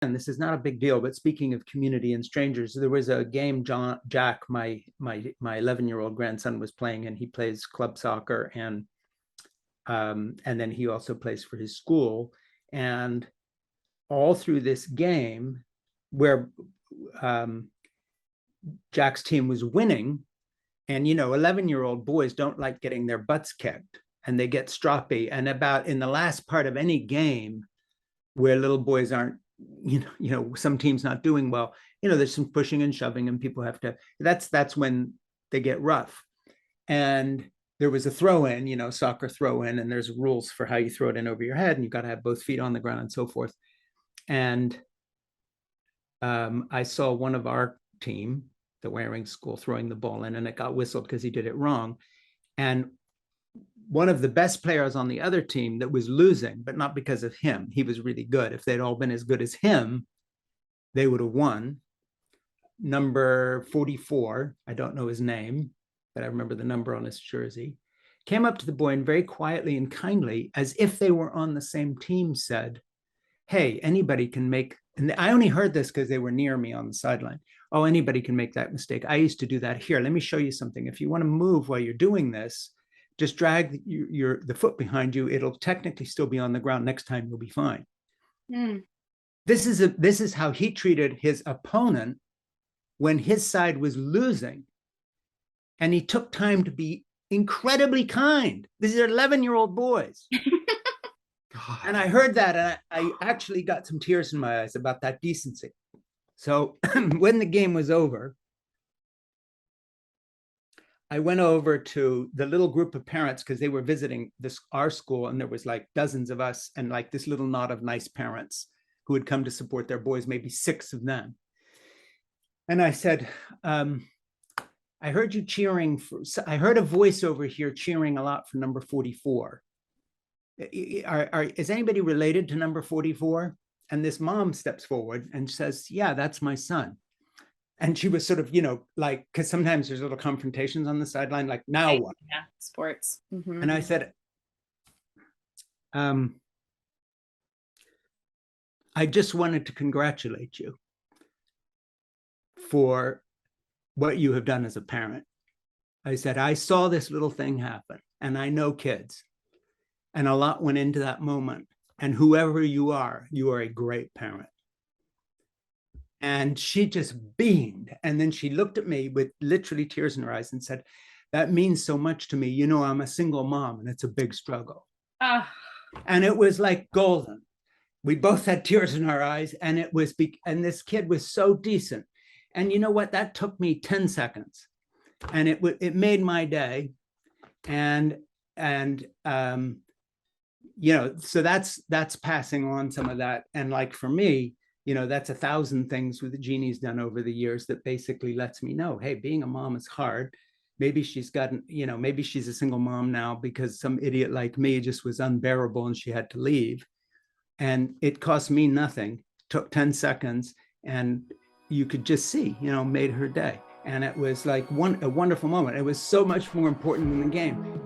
this is not a big deal, but speaking of community and strangers, there was a game Jack, my 11-year-old grandson, was playing, and he plays club soccer, and then he also plays for his school. And all through this game, where Jack's team was winning, and 11-year-old boys don't like getting their butts kicked, and they get stroppy. And about in the last part of any game, where little boys aren't, some teams not doing well, there's some pushing and shoving, and people have to, that's when they get rough. And there was a throw in, soccer throw in, and there's rules for how you throw it in over your head, and you've got to have both feet on the ground and so forth. And I saw one of our team, the Waring school, throwing the ball in, and it got whistled because he did it wrong. And one of the best players on the other team that was losing, but not because of him, he was really good. If they'd all been as good as him, they would have won. Number 44, I don't know his name, but I remember the number on his jersey, came up to the boy and very quietly and kindly, as if they were on the same team, said, "Hey, anybody can make," and I only heard this because they were near me on the sideline. "Oh, anybody can make that mistake. I used to do that. Here, let me show you something. If you want to move while you're doing this, just drag the foot behind you. It'll technically still be on the ground. Next time you'll be fine." Mm. This is how he treated his opponent when his side was losing. And he took time to be incredibly kind. These are 11-year-old boys. And I heard that, and I actually got some tears in my eyes about that decency. So when the game was over, I went over to the little group of parents, because they were visiting our school, and there was like dozens of us, and like this little knot of nice parents who had come to support their boys, maybe 6 of them. And I said, I heard you cheering I heard a voice over here cheering a lot for number 44. Is anybody related to number 44? And this mom steps forward and says, "Yeah, that's my son." And she was sort of, like, because sometimes there's little confrontations on the sideline, like, now what? Yeah, sports. Mm-hmm. And I said, I just wanted to congratulate you for what you have done as a parent. I said, I saw this little thing happen, and I know kids, and a lot went into that moment. And whoever you are a great parent. And she just beamed. And then she looked at me with literally tears in her eyes and said, "That means so much to me. I'm a single mom, and it's a big struggle." And it was like golden. We both had tears in our eyes, and and this kid was so decent. And you know what? That took me 10 seconds, and it made my day. And so that's passing on some of that. And like for me, that's 1,000 things with Jeannie's done over the years that basically lets me know, hey, being a mom is hard. Maybe she's gotten, maybe she's a single mom now because some idiot like me just was unbearable and she had to leave. And it cost me nothing, took 10 seconds, and you could just see, made her day. And it was like a wonderful moment. It was so much more important than the game.